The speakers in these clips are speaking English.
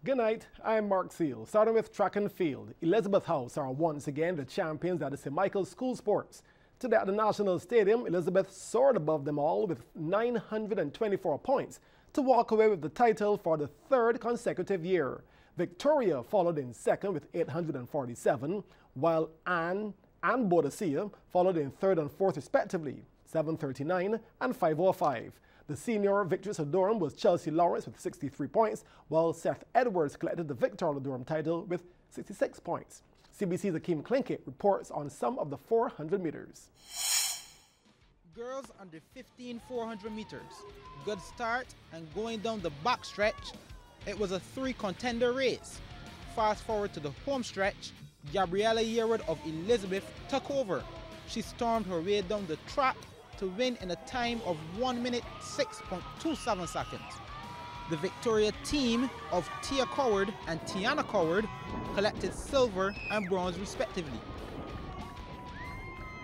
Good night, I'm Mark Seal. Starting with track and field, Elizabeth House are once again the champions at the St. Michael's School Sports. Today at the National Stadium, Elizabeth soared above them all with 924 points to walk away with the title for the third consecutive year. Victoria followed in second with 847, while Anne and Boadicea followed in third and fourth respectively, 739 and 505. The senior victorious at Durham was Chelsea Lawrence with 63 points, while Seth Edwards collected the victor of the Durham title with 66 points. CBC's Akeem Klinkett reports on some of the 400 meters. Girls under 15 400 meters. Good start and going down the backstretch, it was a three-contender race. Fast forward to the home stretch, Gabriella Yearwood of Elizabeth took over. She stormed her way down the track to win in a time of 1 minute 6.27 seconds. The Victoria team of Tia Coward and Tiana Coward collected silver and bronze respectively.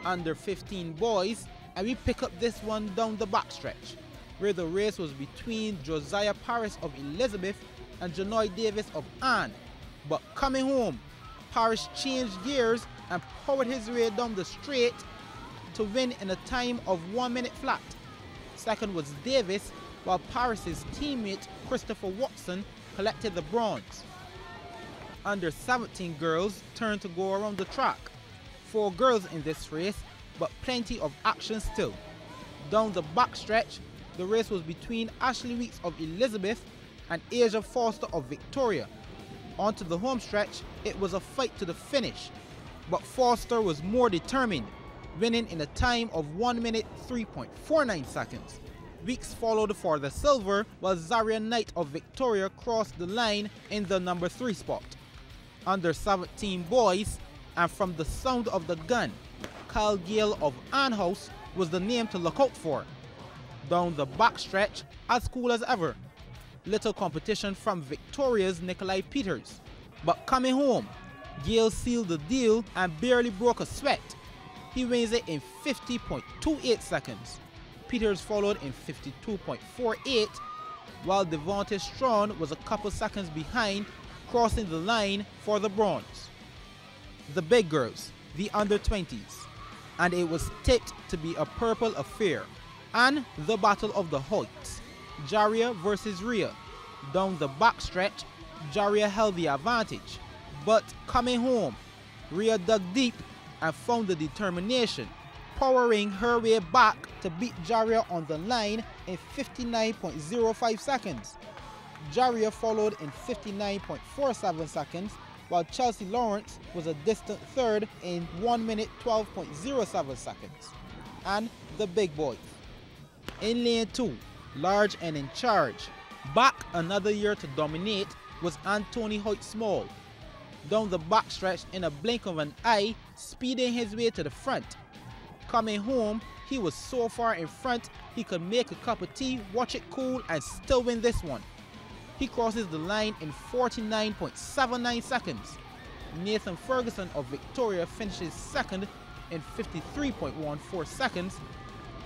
Under 15 boys, and we pick up this one down the backstretch, where the race was between Josiah Parris of Elizabeth and Janoy Davis of Anne. But coming home, Parris changed gears and powered his way down the straight to win in a time of 1 minute flat. Second was Davis, while Parris's teammate Christopher Watson collected the bronze. Under 17 girls turned to go around the track. 4 girls in this race, but plenty of action still. Down the backstretch, the race was between Ashley Weeks of Elizabeth and Asia Foster of Victoria. Onto the home stretch, it was a fight to the finish, but Foster was more determined, winning in a time of 1 minute 3.49 seconds. Weeks followed for the silver, while Zaria Knight of Victoria crossed the line in the number 3 spot. Under 17 boys, and from the sound of the gun, Kyle Gale of Ann House was the name to look out for. Down the backstretch, as cool as ever. Little competition from Victoria's Nikolai Peters. But coming home, Gale sealed the deal and barely broke a sweat. He wins it in 50.28 seconds. Peters followed in 52.48, while Devontae Strawn was a couple seconds behind, crossing the line for the bronze. The big girls, the under 20s, and it was tipped to be a purple affair. And the battle of the heights, Jaria versus Rhea. Down the backstretch, Jaria held the advantage, but coming home, Rhea dug deep and found the determination, powering her way back to beat Jaria on the line in 59.05 seconds. Jaria followed in 59.47 seconds, while Chelsea Lawrence was a distant third in 1 minute 12.07 seconds. And the big boys. In lane 2, large and in charge, back another year to dominate was Anthony Hoyt Small. Down the backstretch in a blink of an eye, speeding his way to the front. Coming home, he was so far in front he could make a cup of tea, watch it cool, and still win this one. He crosses the line in 49.79 seconds. Nathan Ferguson of Victoria finishes second in 53.14 seconds,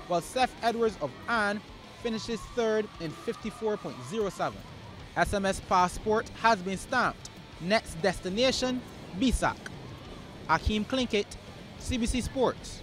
while Seth Edwards of Anne finishes third in 54.07. SMS passport has been stamped. Next destination, BSAC. Akeem Klinkett, CBC Sports.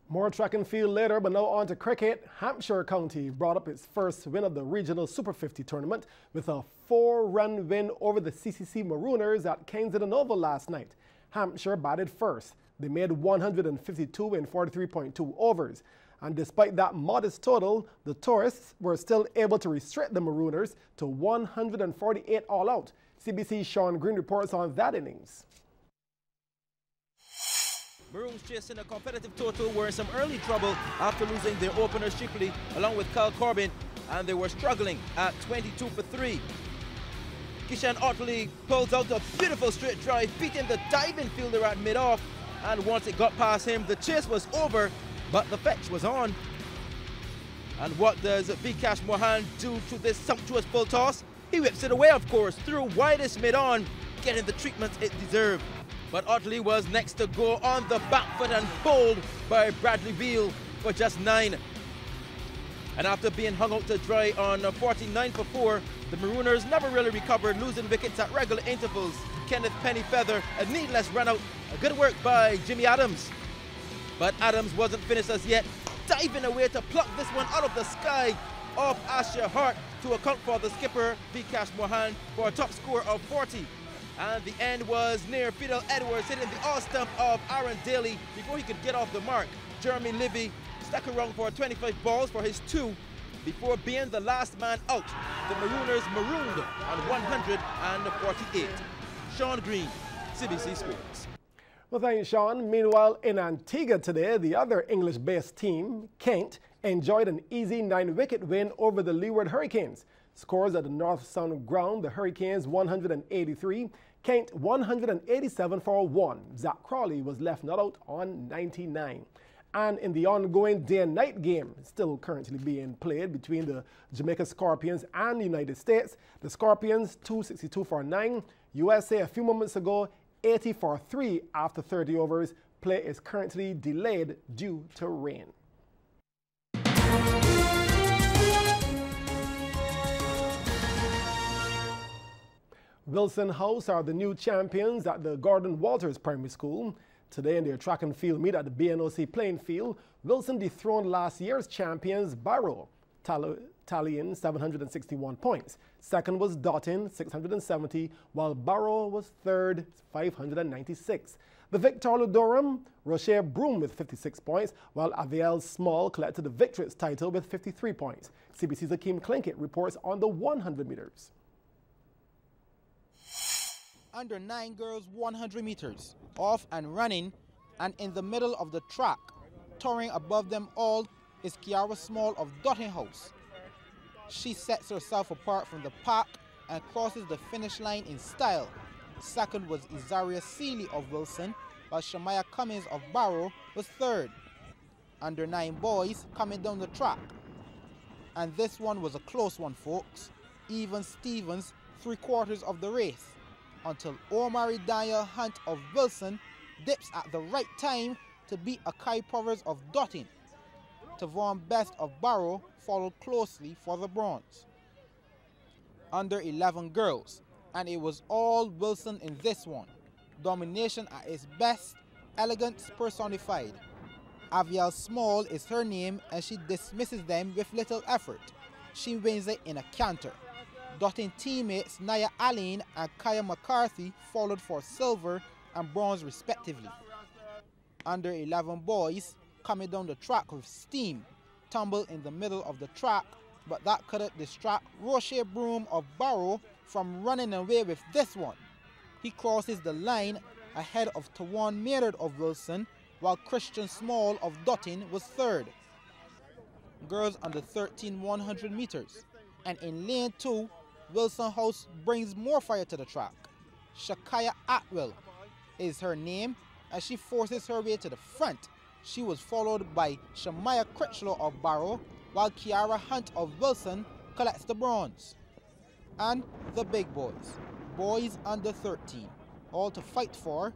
More track and field later, but now on to cricket. Hampshire County brought up its first win of the regional Super 50 tournament with a 4-run win over the CCC Marooners at Kensington Oval last night. Hampshire batted first. They made 152 in 43.2 overs. And despite that modest total, the tourists were still able to restrict the Marooners to 148 all out. CBC's Sean Green reports on that innings. Maroons chasing a competitive total were in some early trouble after losing their opener Shipley along with Kyle Corbin, and they were struggling at 22 for 3. Kishan Otley pulls out a beautiful straight drive, beating the diving fielder at mid-off, and once it got past him, the chase was over, but the fetch was on. And what does Vikash Mohan do to this sumptuous full toss? He whips it away, of course, through widest mid-on, getting the treatment it deserved. But Otley was next to go on the back foot and bowled by Bradley Veal for just 9. And after being hung out to dry on 49 for 4, the Marooners never really recovered, losing wickets at regular intervals. Kenneth Pennyfeather, a needless run out. Good work by Jimmy Adams. But Adams wasn't finished as yet, diving away to pluck this one out of the sky off Asher Hart to account for the skipper, Vikash Mohan, for a top score of 40. And the end was near Fidel Edwards hitting the off stump of Aaron Daly before he could get off the mark. Jeremy Libby stuck around for 25 balls for his 2 before being the last man out. The Marooners marooned on 148. Sean Green, CBC Sports. Well, thank you, Sean. Meanwhile, in Antigua today, the other English-based team, Kent, enjoyed an easy 9-wicket win over the Leeward Hurricanes. Scores at the North Sound ground, the Hurricanes 183, Kent 187 for 1. Zach Crawley was left not out on 99. And in the ongoing day and night game, still currently being played between the Jamaica Scorpions and the United States, the Scorpions 262 for 9, USA a few moments ago 80 for 3 after 30 overs. Play is currently delayed due to rain. Wilson House are the new champions at the Gordon Walters Primary School. Today in their track and field meet at the BNOC playing field, Wilson dethroned last year's champions Barrow, tallying 761 points. Second was Dottin, 670, while Barrow was third, 596. The Victor Durham, Rocher Broom with 56 points, while Aviel Small collected the victorious title with 53 points. CBC's Akeem Klinkett reports on the 100 meters. Under 9 girls 100 meters, off and running, and in the middle of the track, towering above them all, is Kiara Small of Dottin House. She sets herself apart from the pack and crosses the finish line in style. Second was Izaria Seeley of Wilson, while Shamaya Cummins of Barrow was third. Under 9 boys coming down the track. And this one was a close one, folks. Even Stevens 3/4 of the race, until Omari Daniel Hunt of Wilson dips at the right time to beat Akai Powers of Dottin. Tavon Best of Barrow followed closely for the bronze. Under 11 girls, and it was all Wilson in this one. Domination at its best, elegance personified. Aviel Small is her name and she dismisses them with little effort. She wins it in a canter. Dottin teammates Naya Allen and Kaya McCarthy followed for silver and bronze respectively. Under 11 boys coming down the track with steam, tumble in the middle of the track, but that couldn't distract Rocher Broom of Barrow from running away with this one. He crosses the line ahead of Tawan Maynard of Wilson, while Christian Small of Dottin was third. Girls under 13 100 meters, and in lane 2, Wilson House brings more fire to the track. Shakaya Atwell is her name, and she forces her way to the front. She was followed by Shamaya Critchlow of Barrow, while Kiara Hunt of Wilson collects the bronze. And the big boys, boys under 13, all to fight for.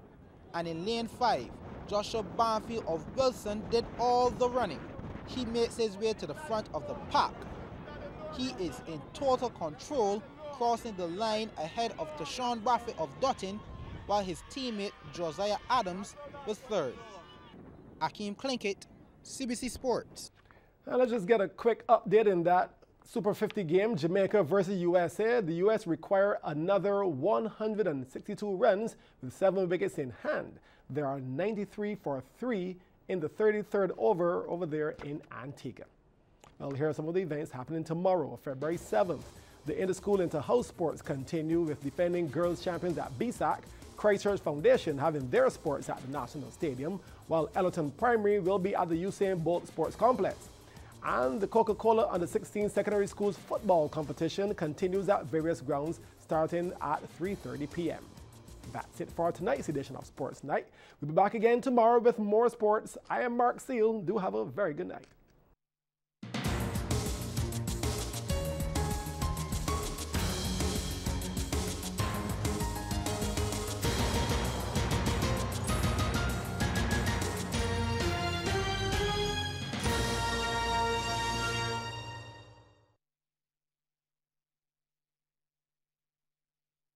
And in lane 5, Joshua Banfield of Wilson did all the running. He makes his way to the front of the pack. He is in total control, crossing the line ahead of Tashawn Braffett of Dottin, while his teammate Josiah Adams was third. Akeem Klinkett, CBC Sports. And let's just get a quick update in that Super 50 game, Jamaica versus USA. The US require another 162 runs with 7 wickets in hand. There are 93 for 3 in the 33rd over there in Antigua. Well, here are some of the events happening tomorrow, February 7th. The inter-school inter-house sports continue with defending girls champions at BSAC, Christchurch Foundation having their sports at the National Stadium, while Ellerton Primary will be at the Usain Bolt Sports Complex. And the Coca-Cola Under-16 secondary schools football competition continues at various grounds starting at 3:30 p.m. That's it for tonight's edition of Sports Night. We'll be back again tomorrow with more sports. I am Mark Seal. Do have a very good night.